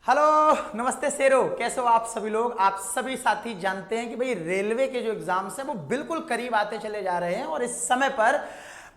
Hello, नमस्ते शेरो, कैसे हो आप सभी लोग। आप सभी साथी जानते हैं कि भाई रेलवे के जो एग्जाम्स हैं वो बिल्कुल करीब आते चले जा रहे हैं और इस समय पर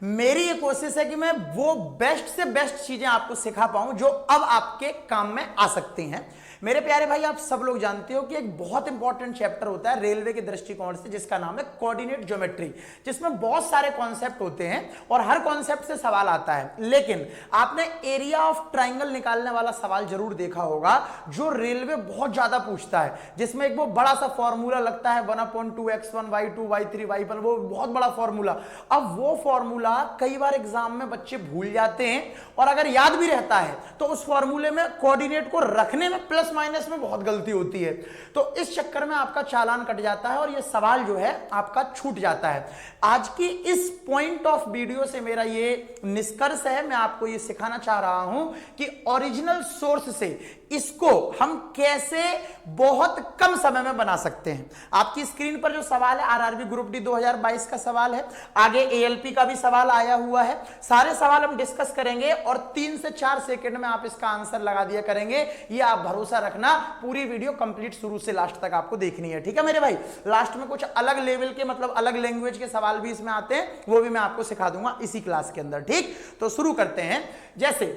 मेरी ये कोशिश है कि मैं वो बेस्ट से बेस्ट चीजें आपको सिखा पाऊं जो अब आपके काम में आ सकती हैं। मेरे प्यारे भाई, आप सब लोग जानते हो कि एक बहुत इंपॉर्टेंट चैप्टर होता है रेलवे के दृष्टिकोण से जिसका नाम है कोऑर्डिनेट ज्योमेट्री, जिसमें बहुत सारे कॉन्सेप्ट होते हैं और हर कॉन्सेप्ट से सवाल आता है। लेकिन आपने एरिया ऑफ ट्राइंगल निकालने वाला सवाल जरूर देखा होगा जो रेलवे बहुत ज्यादा पूछता है, जिसमें एक वो बड़ा सा फॉर्मूला लगता है 1/2x1 y2 y3 y1, वो बहुत बड़ा फॉर्मूला। अब वो फॉर्मूला कई बार एग्जाम में बच्चे भूल जाते हैं और अगर याद भी रहता है तो उस फॉर्मूले में कोऑर्डिनेट को रखने में प्लस माइनस में बहुत गलती होती है, तो इस चक्कर में आपका चालान कट जाता है और यह सवाल जो है आपका छूट जाता है। आज की इस पॉइंट ऑफ वीडियो से मेरा ये निष्कर्ष है, मैं आपको ये सिखाना चाह रहा हूं कि ओरिजिनल सोर्स से इसको हम कैसे बहुत कम समय में बना सकते हैं। आपकी स्क्रीन पर जो सवाल है आरआरबी ग्रुप डी 2022 का सवाल है, आगे एएलपी का भी सवाल आया हुआ है। सारे सवाल हम डिस्कस करेंगे और 3 से 4 सेकंड में आप इसका आंसर लगा दिया करेंगे। ये आप भरोसा रखना, पूरी वीडियो कंप्लीट शुरू से लास्ट तक आपको देखनी है, ठीक है मेरे भाई। लास्ट में कुछ अलग लेवल के मतलब अलग लैंग्वेज के सवाल भी इसमें आते हैं, वो भी मैं आपको सिखा दूंगा इसी क्लास के अंदर, ठीक। तो शुरू करते हैं। जैसे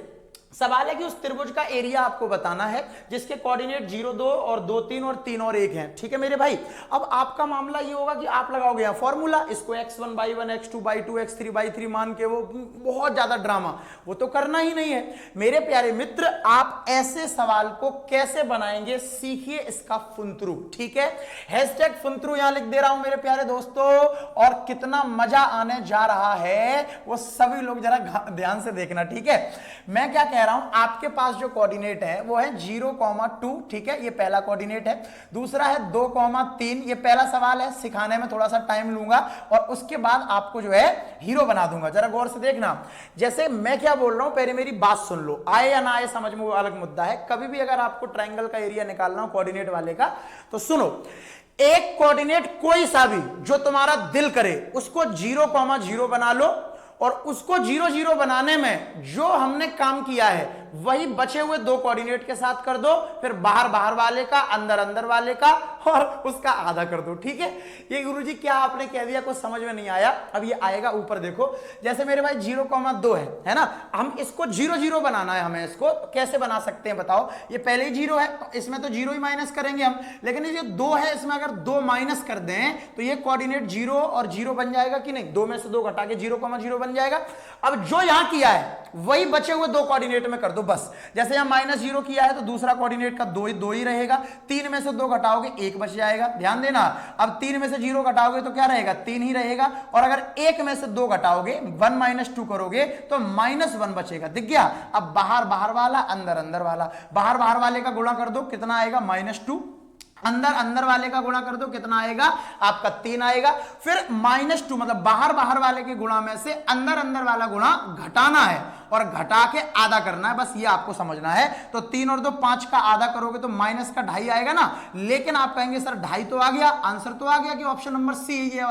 सवाल है कि उस त्रिभुज का एरिया आपको बताना है जिसके कोऑर्डिनेट 0 2 और 2 3 और 3 और 1 हैं, ठीक है मेरे भाई। अब आपका मामला ये होगा कि आप लगाओगे यहां फॉर्मूला, इसको x1 y1 x2 y2 x3 y3 मान के, वो बहुत ज्यादा ड्रामा वो तो करना ही नहीं है मेरे प्यारे मित्र। आप ऐसे सवाल को कैसे बनाएंगे सीखिए इसका फुंतरू, ठीक है। हैशटैग फुंतरू यहां लिख दे रहा हूं मेरे प्यारे दोस्तों, और कितना मजा आने जा रहा है वो सभी लोग जरा ध्यान से देखना, ठीक है। मैं क्या कह रहा हूं, आपके पास जो कोऑर्डिनेट है वो है 0,2, ठीक है, ये पहला कोऑर्डिनेट है। दूसरा है 2,3, ये पहला सवाल है, सिखाने में थोड़ा सा टाइम लूंगा और उसके बाद आपको जो है हीरो बना दूंगा। जरा गौर से देखना, जैसे मैं क्या बोल रहा हूं पहले मेरी बात सुन लो, आए या ना आए समझ में वो अलग मुद्दा है। कभी भी अगर आपको ट्रायंगल का एरिया निकालना हो कोऑर्डिनेट वाले का, तो सुनो, एक कोऑर्डिनेट कोई सा भी जो तुम्हारा दिल करे उसको 0,0 बना लो और उसको 0 0 बनाने में जो हमने काम किया है वही बचे हुए 2 कोऑर्डिनेट के साथ कर दो, फिर बाहर बाहर वाले का, अंदर अंदर वाले का और उसका आधा कर दो, ठीक है। ये गुरुजी क्या आपने कह दिया, कुछ समझ में नहीं आया। अब ये आएगा ऊपर देखो, जैसे मेरे भाई 0,2 है ना, हम इसको 0 0 बनाना है, हमें इसको कैसे बना सकते हैं बताओ। ये पहले ही 0 है तो इसमें तो 0 ही माइनस करेंगे हम, लेकिन ये 2 है इसमें अगर 2 माइनस कर दें तो ये कोऑर्डिनेट 0 और 0 बन जाएगा कि नहीं, 2 में से 2 घटा के 0,0 बन जाएगा। अब जो यहां किया है वही बचे हुए 2 कोऑर्डिनेट में कर दो बस। जैसे यहां -0 किया है तो दूसरा कोऑर्डिनेट का 2 ही रहेगा, 3 में से 2 घटाओगे 1 बच जाएगा, ध्यान देना। अब 3 में से 0 घटाओगे तो क्या रहेगा, 3 ही रहेगा, और अगर 1 में से 2 घटाओगे 1 - 2 करोगे तो -1 बचेगा, दिख गया। अब बाहर बाहर वाला, अंदर अंदर वाला, बाहर बाहर वाले का गुणा कर दो, कितना आएगा -2, अंदर अंदर वाले का गुणा कर दो, कितना आएगा आपका 3 आएगा। फिर -2 मतलब बाहर बाहर वाले के गुणा में से अंदर अंदर वाला गुणा घटाना है और घटा के आधा करना है, बस ये आपको समझना है। तो 3 और 2 5 का आधा करोगे तो माइनस का 2.5 आएगा ना, लेकिन आप कहेंगे सर 2.5 तो आ गया, आंसर तो आ गया कि ऑप्शन नंबर सी, ये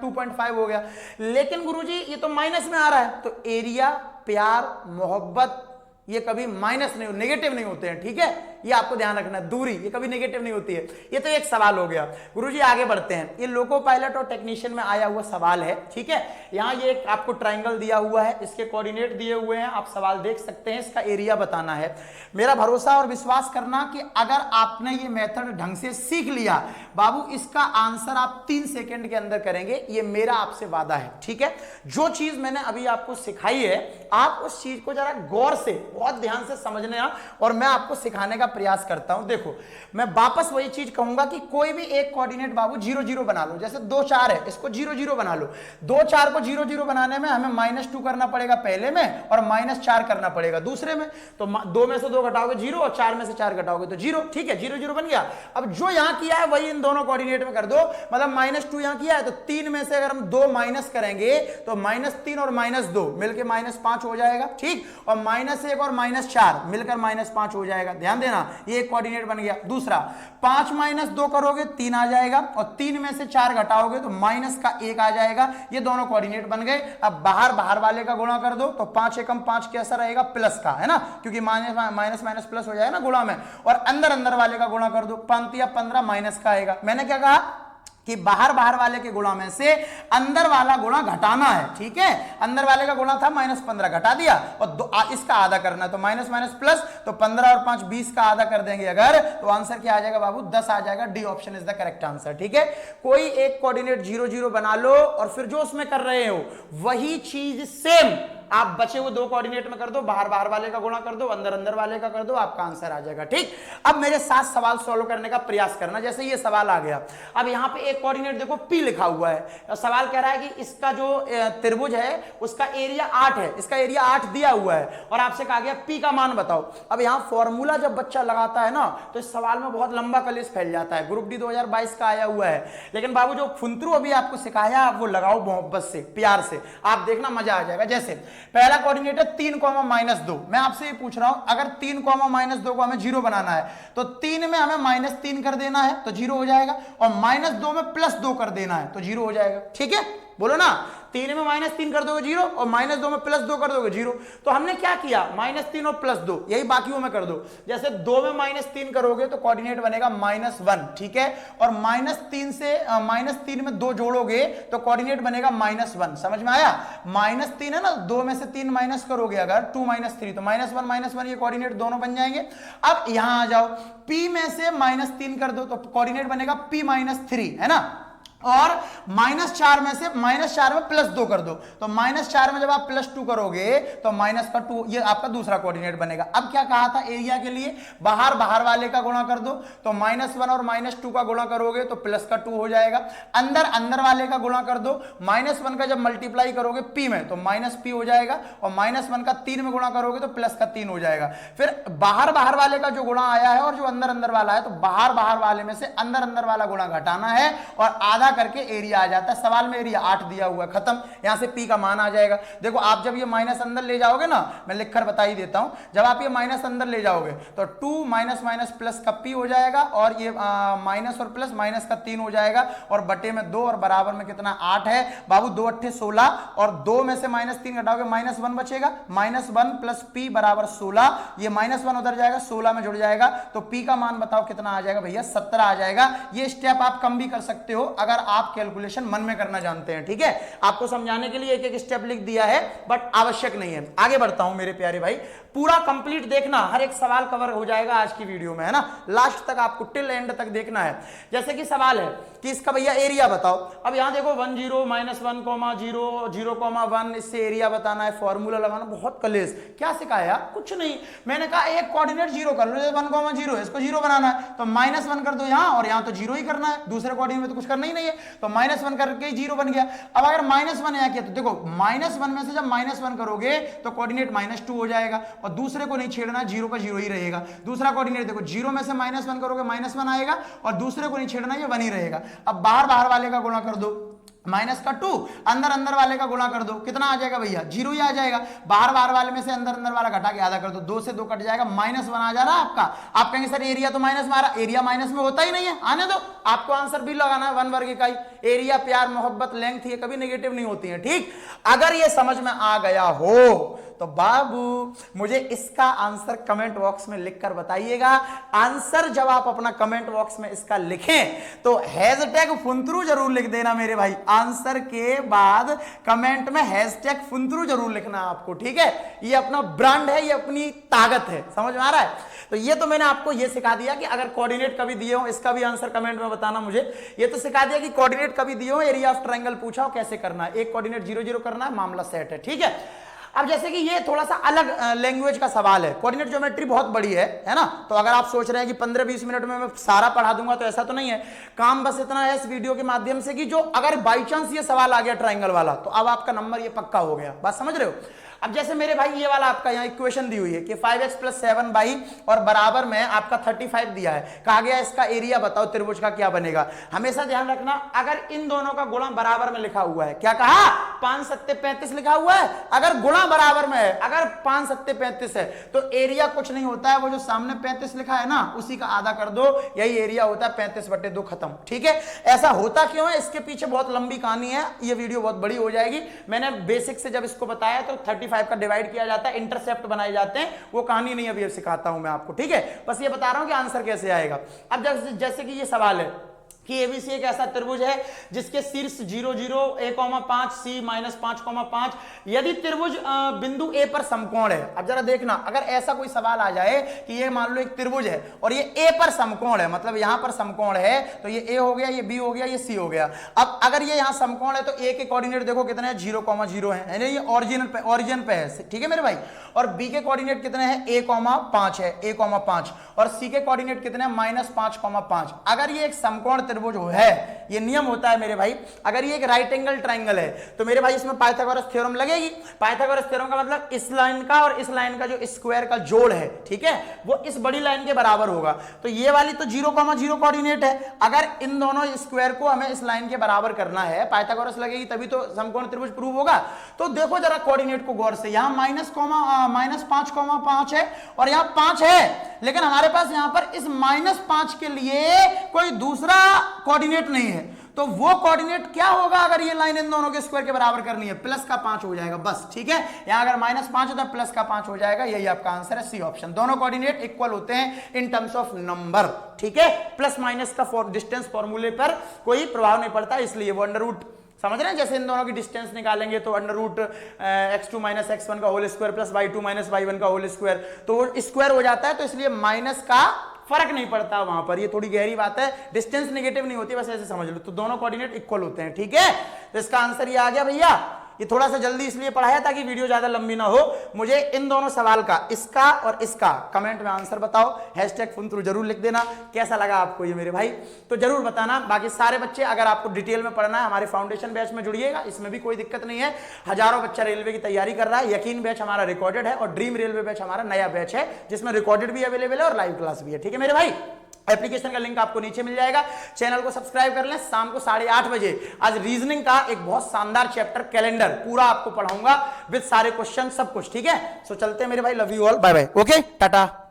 2.5 हो गया। लेकिन गुरुजी ये तो माइनस में आ रहा है, तो एरिया, प्यार, मोहब्बत ये कभी माइनस नहीं, नेगेटिव नहीं होते हैं, ठीक है। ये आपको ध्यान रखना है, दूरी ये कभी नेगेटिव नहीं होती है। ये तो एक सवाल हो गया। गुरुजी आगे बढ़ते हैं, ये लोको पायलट और टेक्नीशियन में आया हुआ सवाल है, ठीक है। यहां ये एक आपको ट्रायंगल दिया हुआ है, इसके कोऑर्डिनेट दिए हुए हैं, आप सवाल देख सकते हैं, इसका एरिया बताना है। मेरा भरोसा और विश्वास करना कि अगर आपने ये मेथड ढंग से सीख लिया बाबू, इसका आंसर आप 3 सेकंड के अंदर करेंगे, ये मेरा आपसे वादा है, ठीक है। जो चीज मैंने अभी आपको सिखाई है आप उस चीज को जरा गौर से बहुत ध्यान से समझने और मैं आपको सिखाने का प्रयास करता हूं। देखो मैं वापस वही चीज कहूंगा कि कोई भी एक कोऑर्डिनेट बाबू 0 0 बना लो, जैसे 2 4 है, इसको 0 0 बना लो। 2 4 को 0 0 बनाने में हमें -2 करना पड़ेगा पहले में और -4 करना पड़ेगा दूसरे में, तो 2 में से 2 घटाओगे 0 और 4 में से 4 घटाओगे तो 0, ठीक है, 0 0 बन गया। अब जो यहां किया है वही इन दोनों कोऑर्डिनेट में कर दो, मतलब -2 यहां किया है तो 3 में से अगर हम 2 माइनस करेंगे तो -3 और -2 मिलकर -5 हो जाएगा, ठीक, और -1 और -4 मिलकर -5 हो जाएगा, ध्यान देना। ना, ये एक कोऑर्डिनेट बन गया। दूसरा 5 - 2 करोगे 3 आ जाएगा, और 3 में से 4 घटाओगे तो माइनस का 1 आ जाएगा। ये दोनों कोऑर्डिनेट बन गए। अब बाहर वाले का गुणा कर दो तो 5 एकम 5 कैसा रहेगा, प्लस का, है ना, क्योंकि माइनस माइनस प्लस हो जाएगा ना गुणा में। और अंदर वाले का गुणा कर दो, 5 या 15 माइनस का आएगा। मैंने क्या कहा कि बाहर वाले के गुणा में से अंदर वाला गुणा घटाना है, ठीक है। अंदर वाले का गुणा था -15, घटा दिया, और इसका आधा करना है, तो माइनस माइनस प्लस, तो 15 और 5 20 का आधा कर देंगे अगर, तो आंसर क्या आ जाएगा बाबू, 10 आ जाएगा। D option is the correct answer, ठीक है। कोई एक कोऑर्डिनेट 0 0 बना लो, और फिर जो उसमें कर रहे हो वही चीज सेम आप बचे हुए 2 कोऑर्डिनेट में कर दो, बाहर वाले का गुणा कर दो, अंदर वाले का कर दो, आपका आंसर आ जाएगा, ठीक। अब मेरे साथ सवाल सॉल्व करने का प्रयास करना। जैसे ये सवाल आ गया, अब यहां पे एक कोऑर्डिनेट देखो P लिखा हुआ है, सवाल कह रहा है कि इसका जो त्रिभुज है उसका एरिया 8 है, इसका एरिया 8 दिया हुआ है, और आपसे कहा गया P का मान बताओ। अब यहां फॉर्मूला जब बच्चा लगाता है ना, तो इस सवाल में बहुत लंबा कलेश फैल जाता है। ग्रुप डी 2022 का आया हुआ है, लेकिन बाबू जो फुंतरू अभी आपको सिखाया आप वो लगाओ मोहब्बत से, प्यार से, आप देखना मजा आ जाएगा। जैसे पहला कोऑर्डिनेट है 3, -2। मैं आपसे ये पूछ रहा हूं, अगर 3, -2 को हमें 0 बनाना है, तो 3 में हमें -3 कर देना है तो 0 हो जाएगा, और -2 में +2 कर देना है तो 0 हो जाएगा, ठीक है। बोलो ना, 3 में -3 कर दोगे 0, और -2 में +2 कर दोगे 0। तो हमने क्या किया, -3 और +2, यही बाकियों में कर दो। जैसे 2 में -3 करोगे तो कोऑर्डिनेट बनेगा -1, ठीक है, और -3 से -3 में 2 जोड़ोगे तो कोऑर्डिनेट बनेगा -1। समझ में आया, -3 है ना, 2 में से 3 माइनस करोगे अगर 2 - 3, तो -1 ये कोऑर्डिनेट दोनों बन जाएंगे। अब यहां आ जाओ, P में से -3 कर दो तो कोऑर्डिनेट बनेगा P - 3, है ना, और -4 में से -4 में +2 कर दो, तो -4 में जब आप +2 करोगे तो -2, ये आपका दूसरा कोऑर्डिनेट बनेगा। अब क्या कहा था एरिया के लिए, बाहर वाले का गुणा कर दो, तो -1 और -2 का गुणा करोगे तो +2 हो जाएगा। अंदर वाले का गुणा कर दो, -1 का जब मल्टीप्लाई करोगे P में तो -P हो जाएगा, और -1 का 3 में गुणा करोगे तो +3 हो जाएगा। फिर बाहर वाले का जो गुणा आया है और जो अंदर वाला है, तो बाहर वाले में से अंदर वाला गुणा घटाना है, और आधा करके एरिया आ जाता है। सवाल में एरिया 8 दिया हुआ है, खत्म। यहां से P का मान आ जाएगा। देखो आप जब ये माइनस अंदर ले जाओगे ना, मैं लिखकर बता ही देता हूं, जब आप ये माइनस अंदर ले जाओगे तो 2 माइनस प्लस का P हो जाएगा, और ये माइनस और प्लस माइनस का 3 हो जाएगा, और बटे में 2, और बराबर में कितना 8 है बाबू, 2 8 16, और 2 में से -3 घटाओगे -1 बचेगा, -1 प्लस P बराबर 16, ये -1 उधर जाएगा 16 में जुड़ जाएगा, तो P का मान बताओ कितना आ जाएगा भैया, 17 आ जाएगा। ये स्टेप आप कम भी कर सकते हो अगर आप कैलकुलेशन मन में करना जानते हैं, ठीक है। आपको समझाने के लिए एक एक स्टेप लिख दिया है, बट आवश्यक नहीं है। आगे बढ़ता हूं मेरे प्यारे भाई, पूरा कंप्लीट देखना, हर एक सवाल कवर हो जाएगा आज की वीडियो में, है ना, लास्ट तक आपको टिल एंड तक देखना है। जैसे कि सवाल है कि इसका भैया एरिया बताओ। अब यहां देखो 1 0 -1, 0 0, 1, इससे एरिया बताना है, फॉर्मूला लगाना, बहुत कलेश। क्या सिखाया, कुछ नहीं, मैंने कहा एक कोऑर्डिनेट 0 कर लो, 1, 0 है, इसको 0 बनाना है तो -1 कर दो यहां, और यहां तो 0 ही करना है, दूसरे कोऑर्डिनेट में तो कुछ करना ही नहीं है, तो -1 करके 0 बन गया। अब अगर -1 यहां किया तो देखो -1 में से जब -1 करोगे तो कोऑर्डिनेट -2 हो जाएगा, और दूसरे को नहीं छेड़ना, 0 का 0 ही रहेगा। दूसरा कोऑर्डिनेट देखो 0 में से -1 करोगे -1 आएगा, और दूसरे को नहीं छेड़ना, ये 1 ही रहेगा। अब बाहर वाले का गुणा कर दो, -2, अंदर वाले का गुणा कर दो, कितना आ जाएगा भैया, 0 ही आ जाएगा। बाहर वाले में से अंदर वाला घटा के आधा कर दो, 2 से 2 कट जाएगा, -1 आ जा रहा है आपका। आप कहेंगे सर एरिया तो माइनस में आ रहा, एरिया माइनस में होता ही नहीं है, आने दो, आपको आंसर भी लगाना है 1 वर्ग इकाई। एरिया प्यार मोहब्बत लेंथ ये कभी नेगेटिव नहीं होती है, ठीक। अगर ये समझ में आ गया हो तो बाबू मुझे इसका आंसर कमेंट बॉक्स में लिखकर बताइएगा। आंसर जब आप अपना कमेंट बॉक्स में इसका लिखें तो हैशटैग फुंतरू जरूर लिख देना मेरे भाई, आंसर के बाद कमेंट में हैशटैग फुंतरू जरूर लिखना आपको, ठीक है। ये अपना ब्रांड है, ये अपनी ताकत है, समझ में आ रहा है। तो ये तो मैंने आपको ये सिखा दिया कि अगर कोऑर्डिनेट कभी दिए हो इसका भी आंसर कमेंट में बताना मुझे। ये तो सिखा दिया कि कोऑर्डिनेट कभी दिए हो, एरिया ऑफ ट्रायंगल पूछा हो कैसे करना है, एक कोऑर्डिनेट 0 0 करना है, मामला सेट है, ठीक है। अब जैसे कि ये थोड़ा सा अलग लैंग्वेज का सवाल है, कोऑर्डिनेट ज्योमेट्री बहुत बड़ी है ना, तो अगर आप सोच रहे हैं कि 15-20 मिनट में मैं सारा पढ़ा दूंगा तो ऐसा तो नहीं है। काम बस इतना है इस वीडियो के माध्यम से कि जो अगर बाई चांस ये सवाल आ गया ट्रायंगल वाला तो अब आपका नंबर ये पक्का हो गया, बात समझ रहे हो। अब जैसे मेरे भाई ये वाला आपका यहाँ इक्वेशन दी हुई है कि 5x + 7y और बराबर में आपका 35 दिया है, कहा गया इसका एरिया बताओ त्रिभुज का क्या बनेगा। हमेशा ध्यान रखना अगर इन दोनों का गुणा बराबर में लिखा हुआ है, क्या कहा 5 7 35 लिखा हुआ है, अगर गुणा बराबर में है, अगर 5 7 35 है तो एरिया कुछ नहीं होता है, वो जो सामने 35 लिखा है ना उसी का आधा कर दो, यही एरिया होता है 35/2 खत्म। ठीक है, ऐसा होता क्यों है, इसके पीछे बहुत लंबी कहानी है, ये वीडियो बहुत बड़ी हो जाएगी। मैंने बेसिक से जब इसको बताया तो 35 का डिवाइड किया जाता है, इंटरसेप्ट बनाए जाते हैं, वो कहानी नहीं अभी सिखाता हूं मैं आपको। ठीक है, बस ये बता रहा हूं कि आंसर कैसे आएगा। अब जैसे कि ये सवाल है कि एबीसी एक ऐसा त्रिभुज है जिसके शीर्ष 0 0 a,5 c -5,5 यदि त्रिभुज बिंदु ए पर समकोण है। अब जरा देखना, अगर ऐसा कोई सवाल आ जाए कि ये मान लो एक त्रिभुज है और ये ए पर समकोण है, मतलब यहां पर समकोण है, तो ये ए हो गया, ये बी हो गया, ये सी हो गया। अब अगर ये यहां समकोण है तो ए के कोऑर्डिनेट देखो कितने हैं, 0,0 है, ये ओरिजिन पे है। ठीक है मेरे भाई, और बी के कोऑर्डिनेट कितने हैं, a,5 है, a,5, और सी के कोऑर्डिनेट कितने हैं, -5,5। अगर ये एक समकोण त्रिभुज है, ये नियम होता है मेरे भाई, अगर ये एक राइट एंगल ट्राइंगल है तो मेरे भाई इसमें पाइथागोरस थ्योरम लगेगी। पाइथागोरस थ्योरम का मतलब इस लाइन का और इस लाइन का जो स्क्वायर का जोड़ है, ठीक है, वो इस बड़ी लाइन के बराबर होगा। तो ये वाली तो 0,0 कोऑर्डिनेट है, अगर इन दोनों स्क्वायर को हमें इस लाइन के बराबर करना है, पाइथागोरस लगेगी तभी तो समकोण त्रिभुज प्रूव होगा। तो देखो जरा कोऑर्डिनेट को गौर से, यहां -5,5 है और यहां 5 है, लेकिन हमारे पास यहां पर इस -5 के लिए कोई दूसरा कोऑर्डिनेट नहीं है, तो वो कोऑर्डिनेट क्या होगा अगर ये लाइन इन दोनों के स्क्वायर के बराबर करनी है, +5 हो जाएगा बस। ठीक है, यहां अगर -5 होता है +5 हो जाएगा, यही आपका आंसर है, सी ऑप्शन। दोनों कोऑर्डिनेट इक्वल होते हैं इन टर्म्स ऑफ नंबर। ठीक है, प्लस माइनस का डिस्टेंस फॉर्मूले पर कोई प्रभाव नहीं पड़ता, इसलिए वो अंडर समझ रहे हैं, जैसे इन दोनों की डिस्टेंस निकालेंगे तो √(x2 - x1) का whole square plus y2 - y1 का होल स्क्वायर, तो वो स्क्वायर हो जाता है, तो इसलिए माइनस का फर्क नहीं पड़ता वहां पर। ये थोड़ी गहरी बात है, डिस्टेंस नेगेटिव नहीं होती, बस ऐसे समझ लो। तो दोनों कोऑर्डिनेट इक्वल होते हैं। ठीक है, तो इसका आंसर ये आ गया भैया। ये थोड़ा सा जल्दी इसलिए पढ़ाया ताकि वीडियो ज्यादा लंबी ना हो। मुझे इन दोनों सवाल का, इसका और इसका, कमेंट में आंसर बताओ, #फुनथ्रू जरूर लिख देना। कैसा लगा आपको ये मेरे भाई, तो जरूर बताना। बाकी सारे बच्चे, अगर आपको डिटेल में पढ़ना है, हमारे फाउंडेशन बैच में जुड़िएगा, इसमें भी कोई दिक्कत नहीं है। हजारों बच्चा रेलवे की तैयारी कर रहा है। यकीन बैच हमारा रिकॉर्डेड है और ड्रीम रेलवे बैच हमारा नया बैच है, जिसमें रिकॉर्डेड भी अवेलेबल है और लाइव क्लास भी है। ठीक है मेरे भाई, एप्लीकेशन का लिंक आपको नीचे मिल जाएगा। चैनल को सब्सक्राइब कर लें। शाम को 8:30 बजे आज रीजनिंग का एक बहुत शानदार चैप्टर कैलेंडर पूरा आपको पढ़ाऊंगा विद सारे क्वेश्चन, सब कुछ। ठीक है, सो चलते हैं मेरे भाई, love you all, bye bye, okay, Tata.